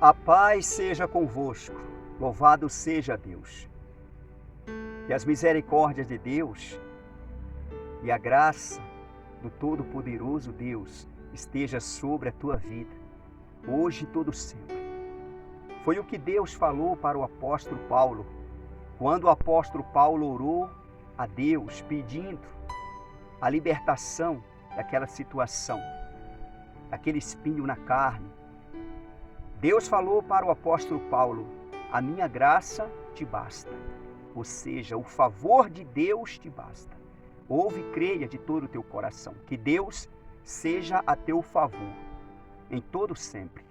A paz seja convosco, louvado seja Deus. Que as misericórdias de Deus e a graça do Todo-Poderoso Deus esteja sobre a tua vida, hoje e todo sempre. Foi o que Deus falou para o apóstolo Paulo, quando o apóstolo Paulo orou a Deus pedindo a libertação daquela situação, daquele espinho na carne. Deus falou para o apóstolo Paulo: a minha graça te basta. Ou seja, o favor de Deus te basta. Ouve e creia de todo o teu coração, que Deus seja a teu favor, em todo sempre.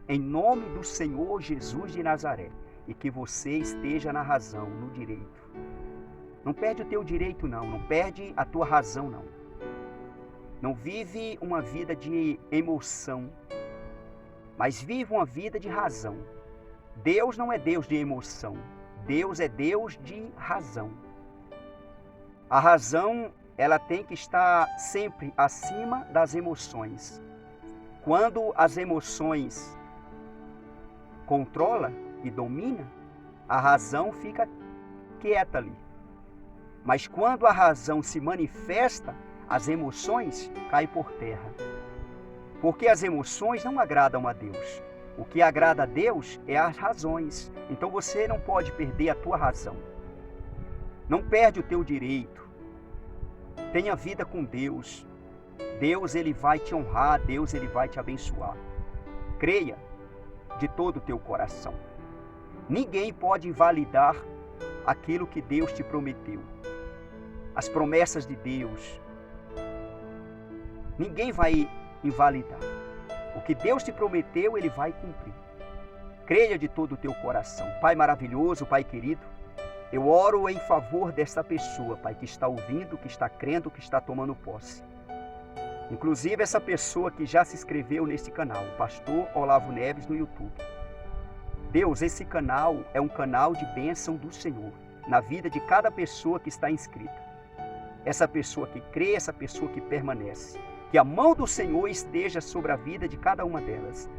Em nome do Senhor Jesus de Nazaré, e que você esteja na razão, no direito. Não perde o teu direito não perde a tua razão não. Não vive uma vida de emoção, mas vive uma vida de razão. Deus não é Deus de emoção, Deus é Deus de razão. A razão, ela tem que estar sempre acima das emoções. Quando as emoções controlam e dominam, a razão fica quieta ali. Mas quando a razão se manifesta, as emoções caem por terra. Porque as emoções não agradam a Deus. O que agrada a Deus é as razões. Então você não pode perder a tua razão. Não perde o teu direito. Tenha vida com Deus. Deus, Ele vai te honrar. Deus, Ele vai te abençoar. Creia de todo o teu coração. Ninguém pode invalidar aquilo que Deus te prometeu. As promessas de Deus. Ninguém vai invalidar. O que Deus te prometeu, Ele vai cumprir. Creia de todo o teu coração. Pai maravilhoso, Pai querido, eu oro em favor desta pessoa, Pai, que está ouvindo, que está crendo, que está tomando posse. Inclusive essa pessoa que já se inscreveu nesse canal, o Pastor Olavo Neves no YouTube. Deus, esse canal é um canal de bênção do Senhor na vida de cada pessoa que está inscrita. Essa pessoa que crê, essa pessoa que permanece. Que a mão do Senhor esteja sobre a vida de cada uma delas.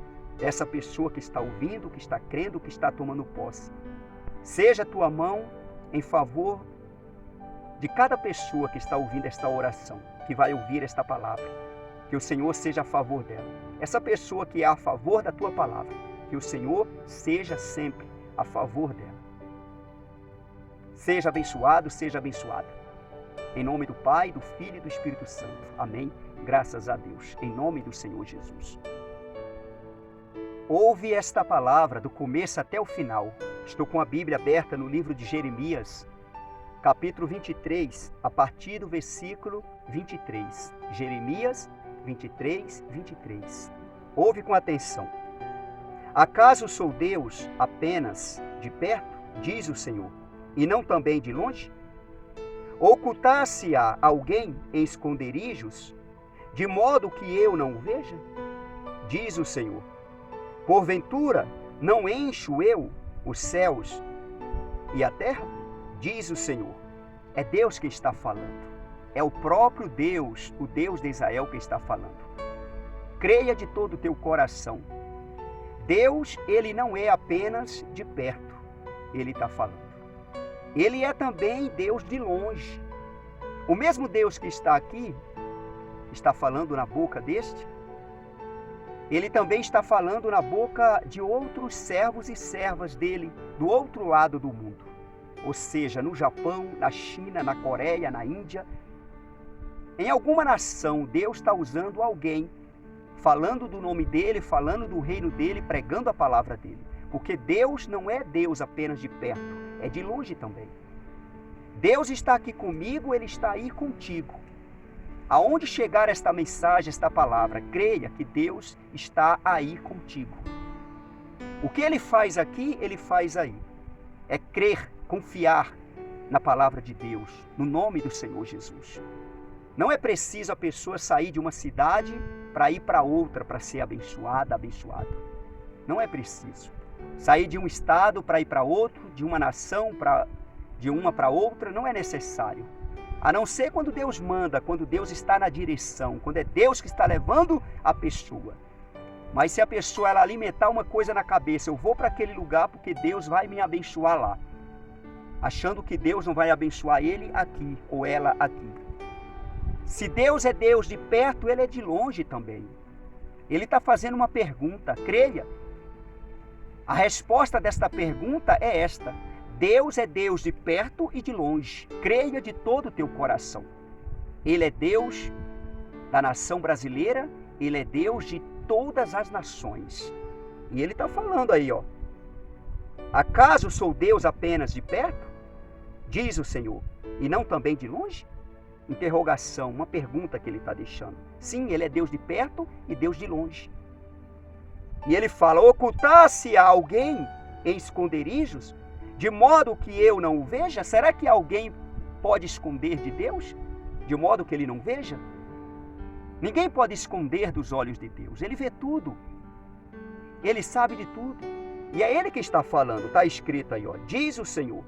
Essa pessoa que está ouvindo, que está crendo, que está tomando posse. Seja a tua mão em favor de cada pessoa que está ouvindo esta oração, que vai ouvir esta palavra. Que o Senhor seja a favor dela. Essa pessoa que é a favor da tua palavra, que o Senhor seja sempre a favor dela. Seja abençoado, seja abençoada. Em nome do Pai, do Filho e do Espírito Santo. Amém. Graças a Deus. Em nome do Senhor Jesus. Ouve esta palavra do começo até o final. Estou com a Bíblia aberta no livro de Jeremias, capítulo 23, a partir do versículo 23. Jeremias 23, 23. Ouve com atenção. Acaso sou Deus apenas de perto, diz o Senhor, e não também de longe? Ocultar-se-á alguém em esconderijos, de modo que eu não o veja? Diz o Senhor. Porventura, não encho eu os céus e a terra? Diz o Senhor. É Deus que está falando. É o próprio Deus, o Deus de Israel que está falando. Creia de todo o teu coração. Deus, Ele não é apenas de perto. Ele está falando. Ele é também Deus de longe. O mesmo Deus que está aqui, está falando na boca deste, Ele também está falando na boca de outros servos e servas dele, do outro lado do mundo. Ou seja, no Japão, na China, na Coreia, na Índia. Em alguma nação, Deus está usando alguém, falando do nome dele, falando do reino dele, pregando a palavra dele. Porque Deus não é Deus apenas de perto, é de longe também. Deus está aqui comigo, Ele está aí contigo. Aonde chegar esta mensagem, esta palavra, creia que Deus está aí contigo. O que Ele faz aqui, Ele faz aí. É crer, confiar na palavra de Deus, no nome do Senhor Jesus. Não é preciso a pessoa sair de uma cidade para ir para outra, para ser abençoada, abençoado. Não é preciso. Sair de um estado para ir para outro, de uma nação de uma para outra, não é necessário. A não ser quando Deus manda, quando Deus está na direção, quando é Deus que está levando a pessoa. Mas se a pessoa ela alimentar uma coisa na cabeça, eu vou para aquele lugar porque Deus vai me abençoar lá, achando que Deus não vai abençoar ele aqui ou ela aqui. Se Deus é Deus de perto, ele é de longe também. Ele está fazendo uma pergunta, creia. A resposta desta pergunta é esta: Deus é Deus de perto e de longe. Creia de todo o teu coração. Ele é Deus da nação brasileira, ele é Deus de todas as nações. E ele está falando aí, ó. Acaso sou Deus apenas de perto? Diz o Senhor, e não também de longe? Interrogação, uma pergunta que ele está deixando. Sim, ele é Deus de perto e Deus de longe. E ele fala: ocultar-se a alguém em esconderijos, de modo que eu não o veja? Será que alguém pode esconder de Deus, de modo que ele não veja? Ninguém pode esconder dos olhos de Deus. Ele vê tudo. Ele sabe de tudo. E é ele que está falando. Está escrito aí, ó. Diz o Senhor.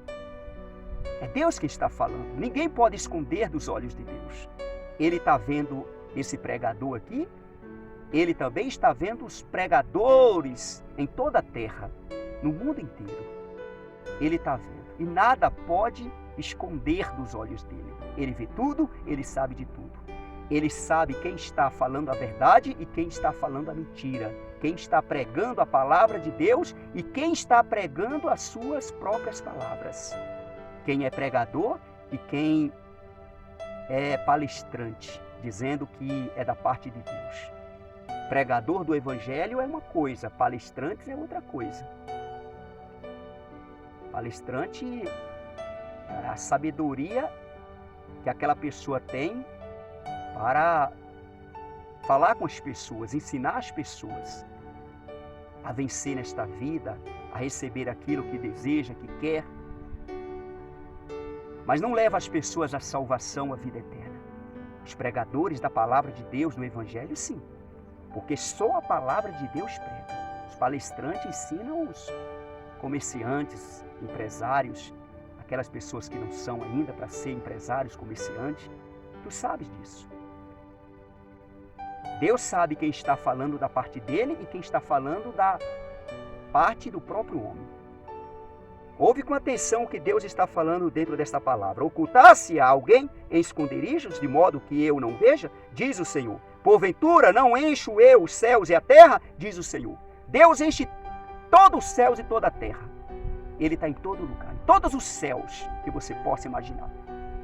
É Deus que está falando. Ninguém pode esconder dos olhos de Deus. Ele está vendo esse pregador aqui. Ele também está vendo os pregadores em toda a terra, no mundo inteiro. Ele está vendo. E nada pode esconder dos olhos dele. Ele vê tudo, ele sabe de tudo. Ele sabe quem está falando a verdade e quem está falando a mentira. Quem está pregando a palavra de Deus e quem está pregando as suas próprias palavras. Quem é pregador e quem é palestrante, dizendo que é da parte de Deus. Pregador do evangelho é uma coisa, palestrante é outra coisa. Palestrante é a sabedoria que aquela pessoa tem para falar com as pessoas, ensinar as pessoas a vencer nesta vida, a receber aquilo que deseja, que quer. Mas não leva as pessoas à salvação, à vida eterna. Os pregadores da palavra de Deus no evangelho, sim. Porque só a palavra de Deus prega. Os palestrantes ensinam os comerciantes, empresários, aquelas pessoas que não são ainda para ser empresários, comerciantes. Tu sabes disso. Deus sabe quem está falando da parte dele e quem está falando da parte do próprio homem. Ouve com atenção o que Deus está falando dentro desta palavra. Ocultar-se a alguém em esconderijos, de modo que eu não veja, diz o Senhor. Porventura não encho eu os céus e a terra, diz o Senhor. Deus enche todos os céus e toda a terra. Ele está em todo lugar, em todos os céus que você possa imaginar.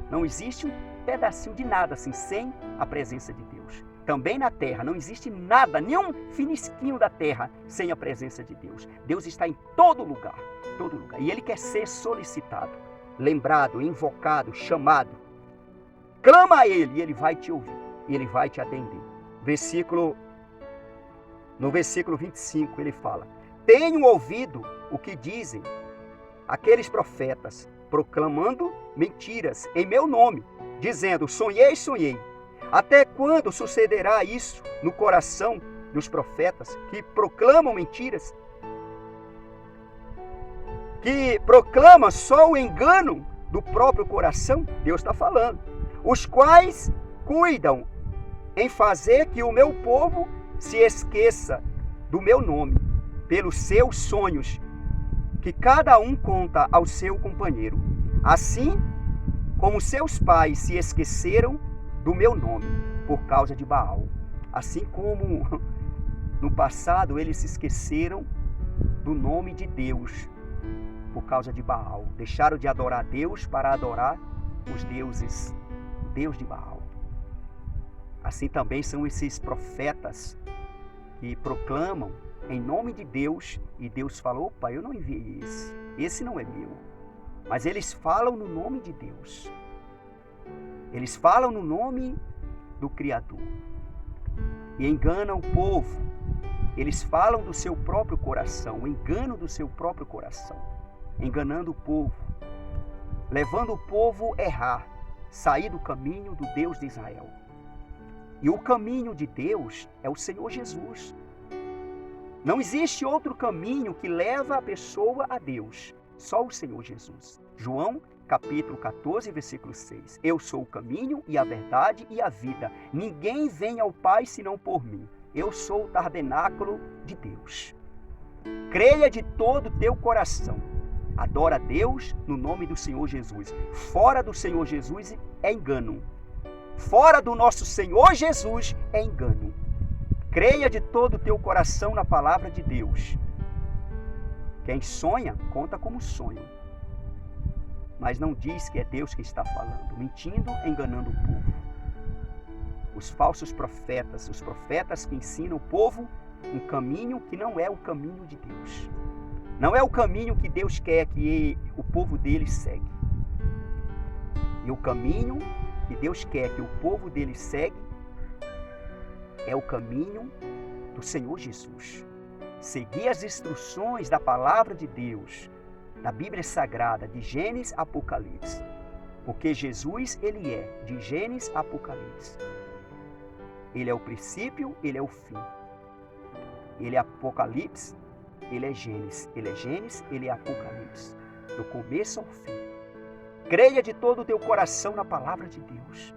Não existe um pedacinho de nada assim, sem a presença de Deus. Também na terra não existe nada, nenhum finisquinho da terra sem a presença de Deus. Deus está em todo lugar, todo lugar. E Ele quer ser solicitado, lembrado, invocado, chamado. Clama a Ele e Ele vai te ouvir, e Ele vai te atender. No versículo 25 ele fala: tenho ouvido o que dizem aqueles profetas, proclamando mentiras em meu nome, dizendo: sonhei, sonhei. Até quando sucederá isso no coração dos profetas que proclamam mentiras? Que proclamam só o engano do próprio coração? Deus está falando. Os quais cuidam em fazer que o meu povo se esqueça do meu nome, pelos seus sonhos, que cada um conta ao seu companheiro. Assim como seus pais se esqueceram do meu nome, por causa de Baal. Assim como no passado eles se esqueceram do nome de Deus, por causa de Baal. Deixaram de adorar Deus para adorar os deuses, o Deus de Baal. Assim também são esses profetas que proclamam em nome de Deus, e Deus falou: opa, eu não enviei esse não é meu. Mas eles falam no nome de Deus. Eles falam no nome do Criador e enganam o povo. Eles falam do seu próprio coração, o engano do seu próprio coração, enganando o povo, levando o povo a errar, sair do caminho do Deus de Israel. E o caminho de Deus é o Senhor Jesus. Não existe outro caminho que leva a pessoa a Deus, só o Senhor Jesus. João capítulo 14, versículo 6. Eu sou o caminho e a verdade e a vida. Ninguém vem ao Pai senão por mim. Eu sou o tabernáculo de Deus. Creia de todo o teu coração. Adora a Deus no nome do Senhor Jesus. Fora do Senhor Jesus é engano. Fora do nosso Senhor Jesus é engano. Creia de todo o teu coração na palavra de Deus. Quem sonha, conta como sonho. Mas não diz que é Deus que está falando, mentindo, enganando o povo. Os falsos profetas, os profetas que ensinam o povo um caminho que não é o caminho de Deus. Não é o caminho que Deus quer que o povo dele segue. E o caminho que Deus quer que o povo dele segue é o caminho do Senhor Jesus. Seguir as instruções da palavra de Deus, da Bíblia Sagrada, de Gênesis a Apocalipse. Porque Jesus, ele é de Gênesis a Apocalipse. Ele é o princípio, ele é o fim. Ele é Apocalipse, ele é Gênesis. Ele é Gênesis, ele é Apocalipse. Do começo ao fim. Creia de todo o teu coração na palavra de Deus.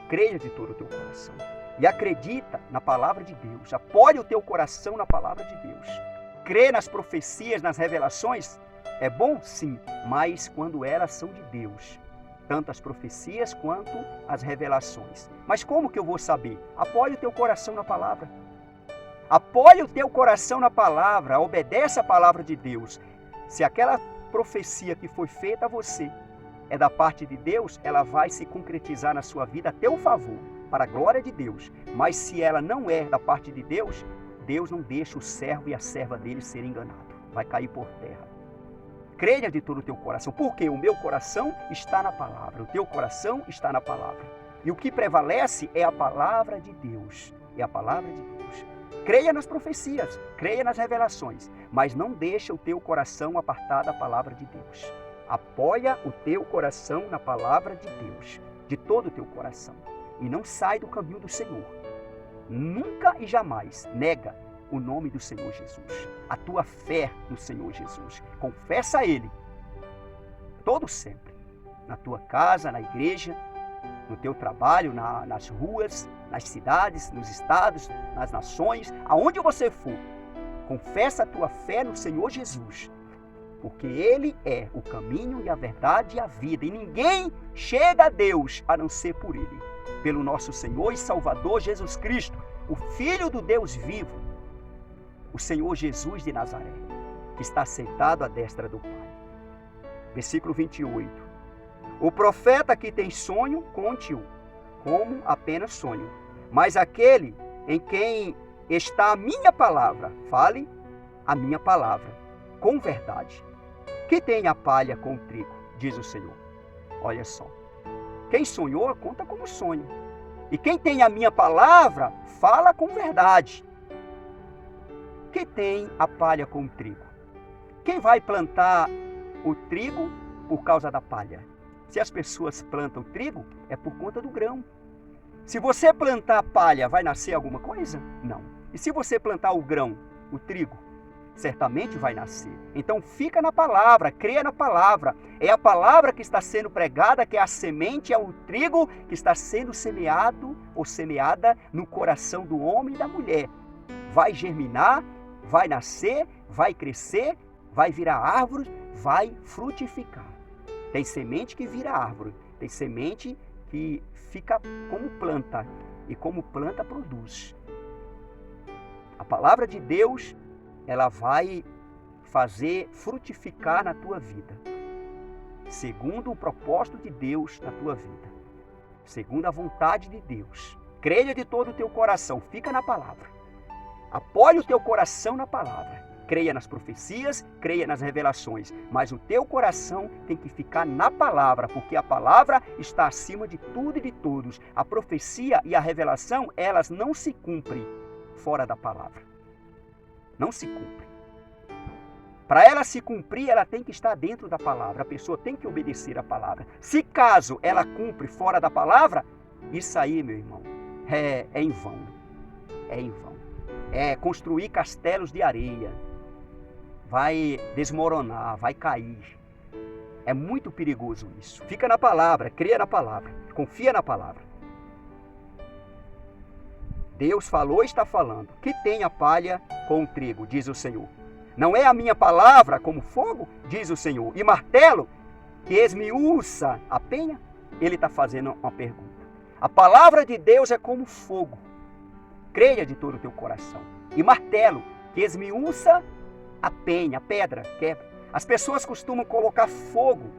Creia de todo o teu coração. E acredita na palavra de Deus. Apoie o teu coração na palavra de Deus. Crê nas profecias, nas revelações. É bom? Sim. Mas quando elas são de Deus. Tanto as profecias quanto as revelações. Mas como que eu vou saber? Apoie o teu coração na palavra. Apoie o teu coração na palavra. Obedece a palavra de Deus. Se aquela profecia que foi feita a você é da parte de Deus, ela vai se concretizar na sua vida a teu favor, para a glória de Deus. Mas se ela não é da parte de Deus, Deus não deixa o servo e a serva dele ser enganado. Vai cair por terra. Creia de todo o teu coração, porque o meu coração está na palavra, o teu coração está na palavra. E o que prevalece é a palavra de Deus. É a palavra de Deus. Creia nas profecias, creia nas revelações, mas não deixa o teu coração apartar da palavra de Deus. Apoia o teu coração na palavra de Deus, de todo o teu coração. E não sai do caminho do Senhor. Nunca e jamais nega o nome do Senhor Jesus, a tua fé no Senhor Jesus. Confessa a Ele, todo sempre, na tua casa, na igreja, no teu trabalho, nas ruas, nas cidades, nos estados, nas nações, aonde você for. Confessa a tua fé no Senhor Jesus, porque Ele é o caminho e a verdade e a vida, e ninguém chega a Deus a não ser por Ele, pelo nosso Senhor e Salvador Jesus Cristo, o Filho do Deus vivo, o Senhor Jesus de Nazaré, que está sentado à destra do Pai. Versículo 28. O profeta que tem sonho, conte-o como apenas sonho. Mas aquele em quem está a minha palavra, fale a minha palavra com verdade. Que tem a palha com o trigo, diz o Senhor. Olha só. Quem sonhou, conta como sonho. E quem tem a minha palavra, fala com verdade. Que tem a palha com o trigo? Quem vai plantar o trigo por causa da palha? Se as pessoas plantam o trigo, é por conta do grão. Se você plantar a palha, vai nascer alguma coisa? Não. E se você plantar o grão, o trigo, certamente vai nascer. Então fica na palavra, creia na palavra. É a palavra que está sendo pregada, que é a semente, é o trigo que está sendo semeado ou semeada no coração do homem e da mulher. Vai germinar, vai nascer, vai crescer, vai virar árvore, vai frutificar. Tem semente que vira árvore, tem semente que fica como planta, e como planta produz. A palavra de Deus, ela vai fazer frutificar na tua vida, segundo o propósito de Deus na tua vida, segundo a vontade de Deus. Creia de todo o teu coração, fica na palavra. Apoie o teu coração na palavra. Creia nas profecias, creia nas revelações, mas o teu coração tem que ficar na palavra, porque a palavra está acima de tudo e de todos. A profecia e a revelação, elas não se cumprem fora da palavra. Não se cumprem. Para ela se cumprir, ela tem que estar dentro da palavra. A pessoa tem que obedecer a palavra. Se caso ela cumpre fora da palavra, isso aí, meu irmão, é em vão. É em vão. É construir castelos de areia. Vai desmoronar, vai cair. É muito perigoso isso. Fica na palavra, creia na palavra, confia na palavra. Deus falou e está falando. Que tem a palha com o trigo, diz o Senhor. Não é a minha palavra como fogo, diz o Senhor, e martelo que esmiuça a penha? Ele está fazendo uma pergunta. A palavra de Deus é como fogo. Creia de todo o teu coração. E martelo que esmiuça a penha, a pedra, quebra. As pessoas costumam colocar fogo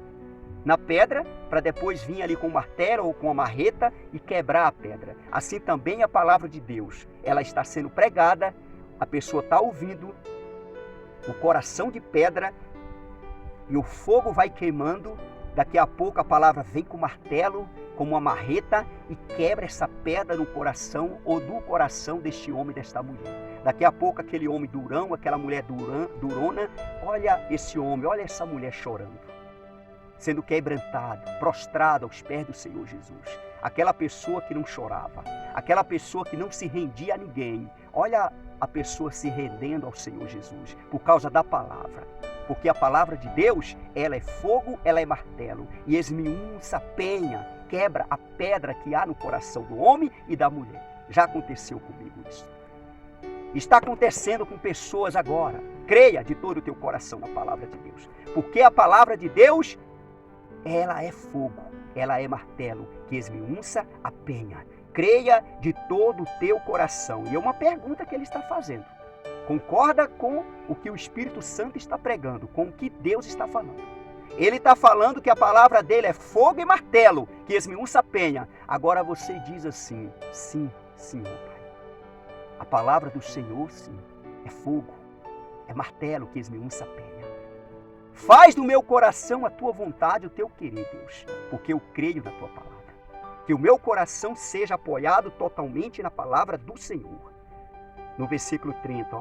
na pedra para depois vir ali com o martelo ou com a marreta e quebrar a pedra. Assim também a palavra de Deus, ela está sendo pregada, a pessoa está ouvindo, o coração de pedra e o fogo vai queimando. Daqui a pouco a palavra vem com o martelo, como uma marreta e quebra essa pedra no coração ou do coração deste homem e desta mulher. Daqui a pouco aquele homem durão, aquela mulher durona, olha esse homem, olha essa mulher chorando, sendo quebrantado, prostrado aos pés do Senhor Jesus. Aquela pessoa que não chorava, aquela pessoa que não se rendia a ninguém. Olha a pessoa se rendendo ao Senhor Jesus por causa da palavra. Porque a palavra de Deus, ela é fogo, ela é martelo e esmiuça, penha, quebra a pedra que há no coração do homem e da mulher. Já aconteceu comigo isso. Está acontecendo com pessoas agora. Creia de todo o teu coração na palavra de Deus. Porque a palavra de Deus, ela é fogo, ela é martelo que esmiuça a penha. Creia de todo o teu coração. E é uma pergunta que ele está fazendo. Concorda com o que o Espírito Santo está pregando, com o que Deus está falando. Ele está falando que a palavra dele é fogo e martelo, que esmiuça a penha. Agora você diz assim, sim, Senhor, Pai. A palavra do Senhor, sim, é fogo, é martelo que esmiuça a penha. Faz do meu coração a tua vontade, o teu querer, Deus, porque eu creio na tua palavra. Que o meu coração seja apoiado totalmente na palavra do Senhor. No versículo 30,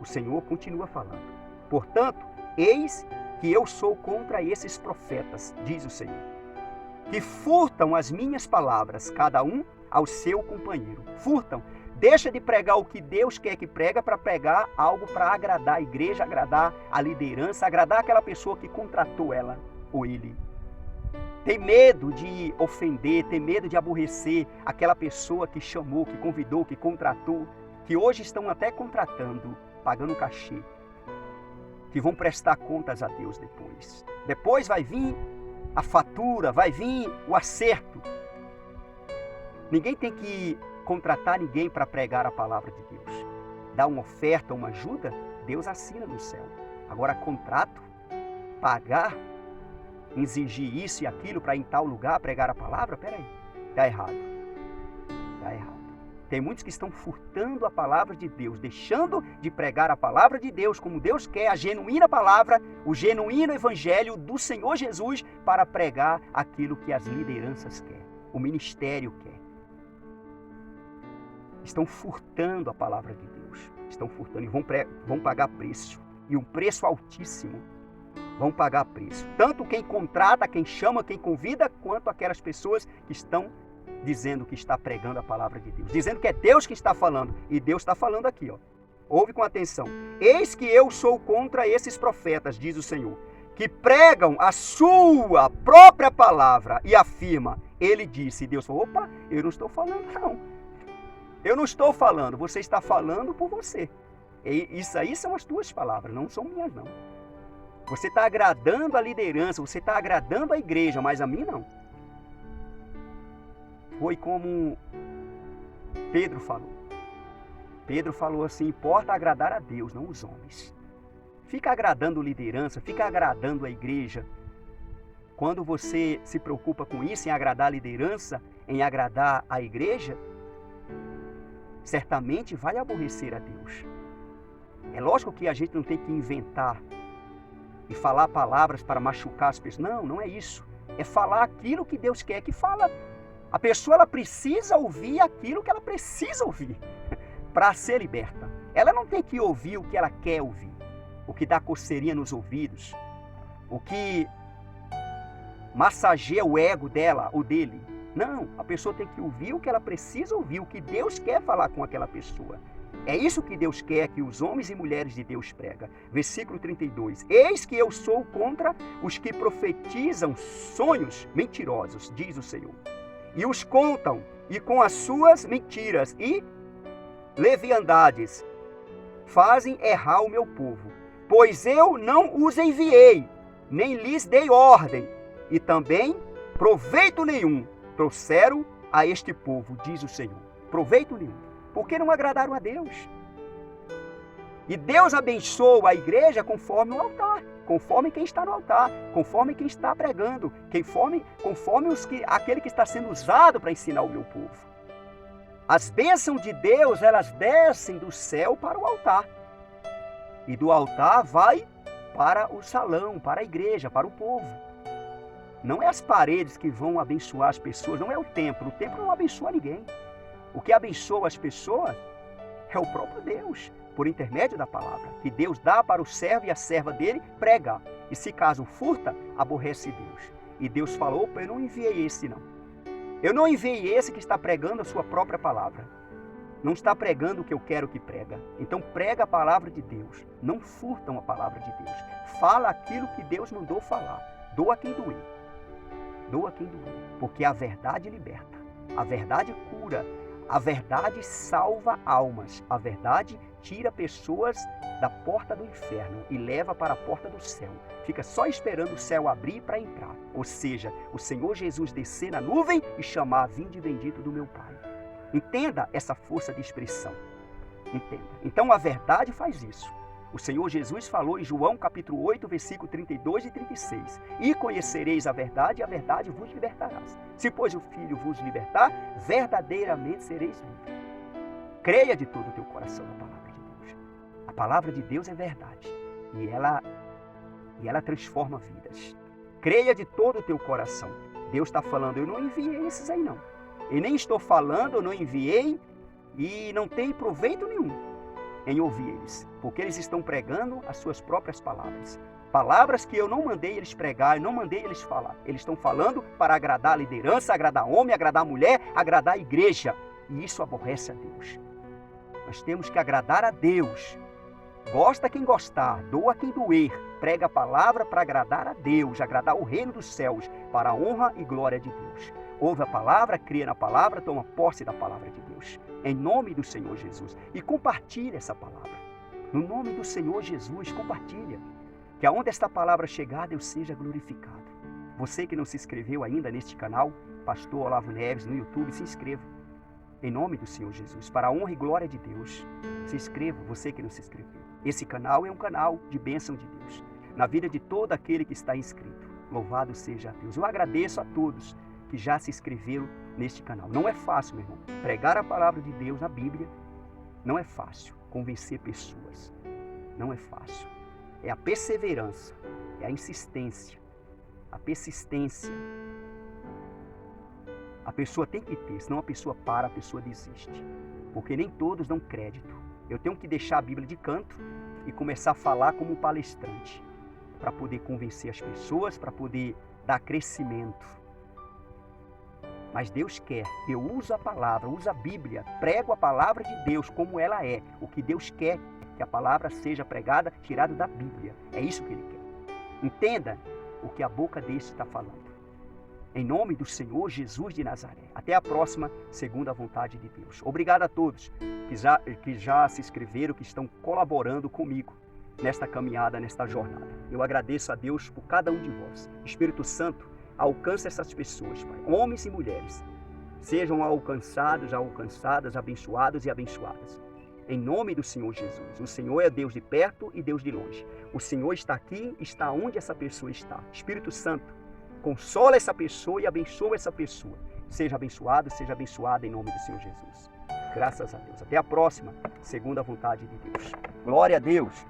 o Senhor continua falando. Portanto, eis que eu sou contra esses profetas, diz o Senhor, que furtam as minhas palavras, cada um ao seu companheiro. Furtam. Deixa de pregar o que Deus quer que prega para pregar algo para agradar a igreja, agradar a liderança, agradar aquela pessoa que contratou ela ou ele. Tem medo de ofender, tem medo de aborrecer aquela pessoa que chamou, que convidou, que contratou, que hoje estão até contratando, pagando cachê, que vão prestar contas a Deus depois. Depois vai vir a fatura, vai vir o acerto. Ninguém tem que contratar ninguém para pregar a palavra de Deus. Dar uma oferta, uma ajuda, Deus assina no céu. Agora, contrato, pagar, exigir isso e aquilo para ir em tal lugar pregar a palavra, peraí, está errado. Está errado. Tem muitos que estão furtando a palavra de Deus, deixando de pregar a palavra de Deus como Deus quer, a genuína palavra, o genuíno evangelho do Senhor Jesus para pregar aquilo que as lideranças querem, o ministério quer. Estão furtando a palavra de Deus, estão furtando e vão pagar preço, e um preço altíssimo. Vão pagar preço. Tanto quem contrata, quem chama, quem convida, quanto aquelas pessoas que estão dizendo que está pregando a palavra de Deus. Dizendo que é Deus que está falando. E Deus está falando aqui, ó. Ouve com atenção. Eis que eu sou contra esses profetas, diz o Senhor, que pregam a sua própria palavra e afirma. Ele disse, Deus falou, opa, eu não estou falando não. Eu não estou falando, você está falando por você. E isso aí são as tuas palavras, não são minhas não. Você está agradando a liderança, você está agradando a igreja, mas a mim não. Foi como Pedro falou. Pedro falou assim, importa agradar a Deus, não os homens. Fica agradando a liderança, fica agradando a igreja. Quando você se preocupa com isso, em agradar a liderança, em agradar a igreja, certamente vai aborrecer a Deus. É lógico que a gente não tem que inventar e falar palavras para machucar as pessoas. Não, não é isso. É falar aquilo que Deus quer que fala. A pessoa ela precisa ouvir aquilo que ela precisa ouvir para ser liberta. Ela não tem que ouvir o que ela quer ouvir, o que dá coceirinha nos ouvidos, o que massageia o ego dela ou dele. Não, a pessoa tem que ouvir o que ela precisa ouvir, o que Deus quer falar com aquela pessoa. É isso que Deus quer que os homens e mulheres de Deus pregam. Versículo 32. Eis que eu sou contra os que profetizam sonhos mentirosos, diz o Senhor, e os contam e com as suas mentiras e leviandades fazem errar o meu povo. Pois eu não os enviei, nem lhes dei ordem, e também proveito nenhum trouxeram a este povo, diz o Senhor. Proveito nenhum, porque não agradaram a Deus. E Deus abençoa a igreja conforme o altar, conforme quem está no altar, conforme quem está pregando, conforme aquele que está sendo usado para ensinar o meu povo. As bênçãos de Deus, elas descem do céu para o altar. E do altar vai para o salão, para a igreja, para o povo. Não é as paredes que vão abençoar as pessoas, não é o templo não abençoa ninguém. O que abençoa as pessoas é o próprio Deus, por intermédio da palavra, que Deus dá para o servo e a serva dele pregar. E se caso furta, aborrece Deus. E Deus falou, opa, eu não enviei esse não. Eu não enviei esse que está pregando a sua própria palavra. Não está pregando o que eu quero que prega. Então prega a palavra de Deus. Não furtam a palavra de Deus. Fala aquilo que Deus mandou falar. Doa quem doer. Doa quem doer. Porque a verdade liberta. A verdade cura. A verdade salva almas. A verdade tira pessoas da porta do inferno e leva para a porta do céu. Fica só esperando o céu abrir para entrar. Ou seja, o Senhor Jesus descer na nuvem e chamar: vinde bendito do meu Pai. Entenda essa força de expressão. Entenda. Então a verdade faz isso. O Senhor Jesus falou em João capítulo 8, versículo 32 e 36. E conhecereis a verdade, e a verdade vos libertará. Se, pois, o Filho vos libertar, verdadeiramente sereis livres. Creia de todo o teu coração na palavra de Deus. A palavra de Deus é verdade. E ela transforma vidas. Creia de todo o teu coração. Deus está falando, eu não enviei esses aí não. E nem estou falando, eu não enviei, e não tem proveito nenhum em ouvir eles, porque eles estão pregando as suas próprias palavras. Palavras que eu não mandei eles pregar, eu não mandei eles falar. Eles estão falando para agradar a liderança, agradar homem, agradar mulher, agradar a igreja. E isso aborrece a Deus. Nós temos que agradar a Deus. Gosta quem gostar, doa quem doer. Prega a palavra para agradar a Deus, agradar o reino dos céus, para a honra e glória de Deus. Ouve a palavra, crê na palavra, toma posse da palavra de Deus. Em nome do Senhor Jesus. E compartilhe essa palavra. No nome do Senhor Jesus, compartilha. Que aonde esta palavra chegar, Deus seja glorificado. Você que não se inscreveu ainda neste canal, Pastor Olavo Neves, no YouTube, se inscreva. Em nome do Senhor Jesus, para a honra e glória de Deus. Se inscreva, você que não se inscreveu. Esse canal é um canal de bênção de Deus, na vida de todo aquele que está inscrito. Louvado seja Deus. Eu agradeço a todos que já se inscreveram neste canal. Não é fácil, meu irmão. Pregar a palavra de Deus na Bíblia não é fácil. Convencer pessoas não é fácil. É a perseverança, é a insistência, a persistência. A pessoa tem que ter, senão a pessoa para, a pessoa desiste. Porque nem todos dão crédito. Eu tenho que deixar a Bíblia de canto e começar a falar como um palestrante, para poder convencer as pessoas, para poder dar crescimento. Mas Deus quer que eu use a palavra, use a Bíblia, prego a palavra de Deus como ela é. O que Deus quer, que a palavra seja pregada, tirada da Bíblia. É isso que Ele quer. Entenda o que a boca deste está falando. Em nome do Senhor Jesus de Nazaré. Até a próxima, segundo a vontade de Deus. Obrigado a todos que já se inscreveram, que estão colaborando comigo nesta caminhada, nesta jornada. Eu agradeço a Deus por cada um de vós. Espírito Santo, alcance essas pessoas, Pai, homens e mulheres. Sejam alcançados, alcançadas, abençoados e abençoadas. Em nome do Senhor Jesus. O Senhor é Deus de perto e Deus de longe. O Senhor está aqui, está onde essa pessoa está. Espírito Santo, consola essa pessoa e abençoa essa pessoa. Seja abençoada em nome do Senhor Jesus. Graças a Deus. Até a próxima, segundo a vontade de Deus. Glória a Deus.